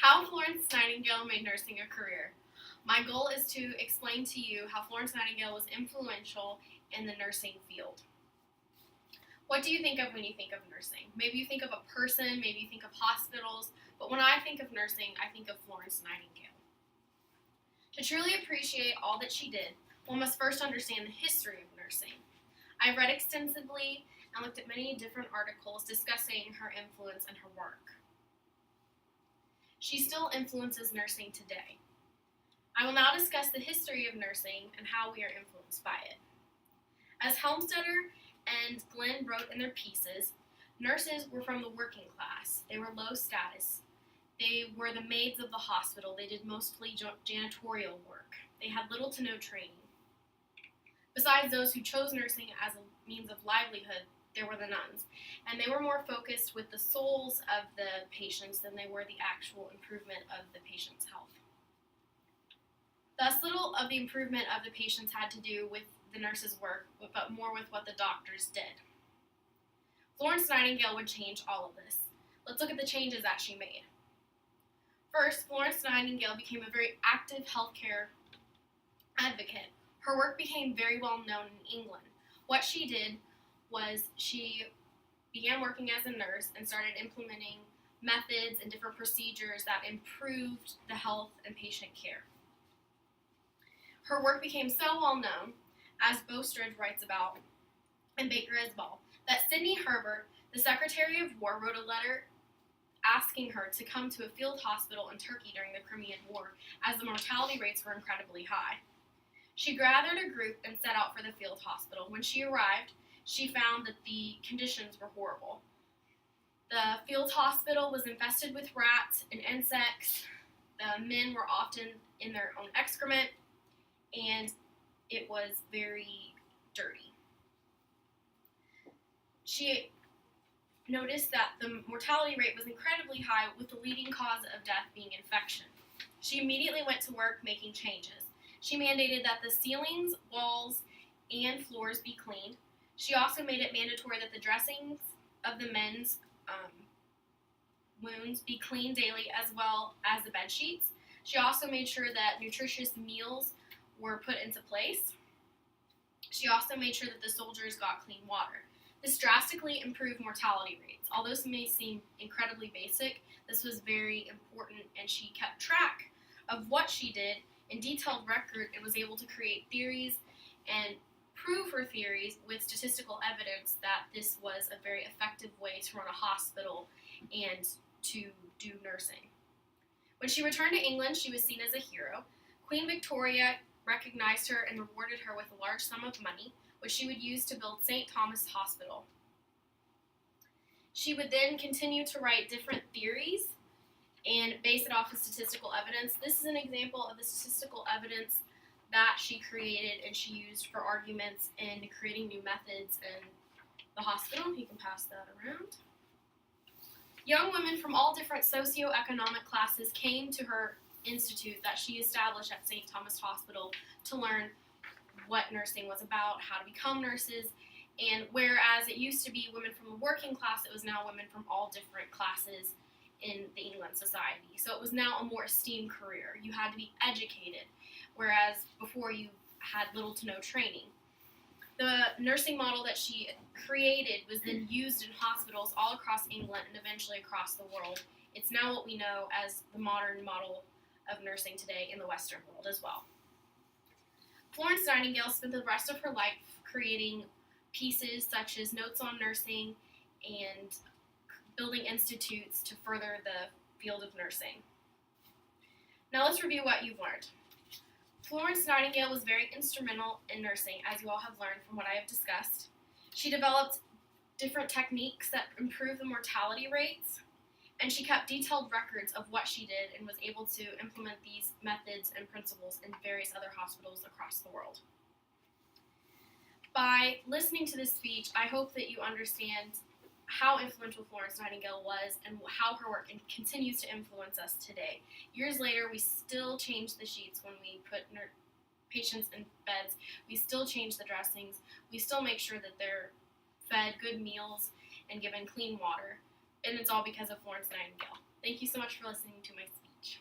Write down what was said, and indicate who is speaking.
Speaker 1: How Florence Nightingale made nursing a career. My goal is to explain to you how Florence Nightingale was influential in the nursing field. What do you think of when you think of nursing? Maybe you think of a person, maybe you think of hospitals, but when I think of nursing, I think of Florence Nightingale. To truly appreciate all that she did, one must first understand the history of nursing. I've read extensively and looked at many different articles discussing her influence and her work. She still influences nursing today. I will now discuss the history of nursing and how we are influenced by it. As Helmstetter and Glenn wrote in their pieces, nurses were from the working class. They were low status. They were the maids of the hospital. They did mostly janitorial work. They had little to no training. Besides those who chose nursing as a means of livelihood, there were the nuns, and they were more focused with the souls of the patients than they were the actual improvement of the patient's health. Thus, little of the improvement of the patients had to do with the nurses' work, but more with what the doctors did. Florence Nightingale would change all of this. Let's look at the changes that she made. First, Florence Nightingale became a very active healthcare advocate. Her work became very well known in England. What she did was she began working as a nurse and started implementing methods and different procedures that improved the health and patient care. Her work became so well known, as Bostridge writes about, and Baker as well, that Sidney Herbert, the Secretary of War, wrote a letter asking her to come to a field hospital in Turkey during the Crimean War, as the mortality rates were incredibly high. She gathered a group and set out for the field hospital. When she arrived, she found that the conditions were horrible. The field hospital was infested with rats and insects. The men were often in their own excrement, and it was very dirty. She noticed that the mortality rate was incredibly high, with the leading cause of death being infection. She immediately went to work making changes. She mandated that the ceilings, walls, and floors be cleaned. She also made it mandatory that the dressings of the men's wounds be cleaned daily, as well as the bed sheets. She also made sure that nutritious meals were put into place. She also made sure that the soldiers got clean water. This drastically improved mortality rates. Although this may seem incredibly basic, this was very important, and she kept track of what she did in detailed record and was able to create theories and prove her theories with statistical evidence that this was a very effective way to run a hospital and to do nursing. When she returned to England, she was seen as a hero. Queen Victoria recognized her and rewarded her with a large sum of money, which she would use to build St. Thomas Hospital. She would then continue to write different theories and base it off of statistical evidence. This is an example of the statistical evidence that she created and she used for arguments and creating new methods in the hospital. You can pass that around. Young women from all different socioeconomic classes came to her institute that she established at St. Thomas Hospital to learn what nursing was about, how to become nurses, and whereas it used to be women from the working class, it was now women from all different classes in the England society. So it was now a more esteemed career. You had to be educated, whereas before you had little to no training. The nursing model that she created was then used in hospitals all across England and eventually across the world. It's now what we know as the modern model of nursing today in the Western world as well. Florence Nightingale spent the rest of her life creating pieces such as Notes on Nursing and building institutes to further the field of nursing. Now let's review what you've learned. Florence Nightingale was very instrumental in nursing, as you all have learned from what I have discussed. She developed different techniques that improved the mortality rates, and she kept detailed records of what she did and was able to implement these methods and principles in various other hospitals across the world. By listening to this speech, I hope that you understand how influential Florence Nightingale was and how her work continues to influence us today. Years later, we still change the sheets when we put patients in beds. We still change the dressings. We still make sure that they're fed good meals and given clean water. And it's all because of Florence Nightingale. Thank you so much for listening to my speech.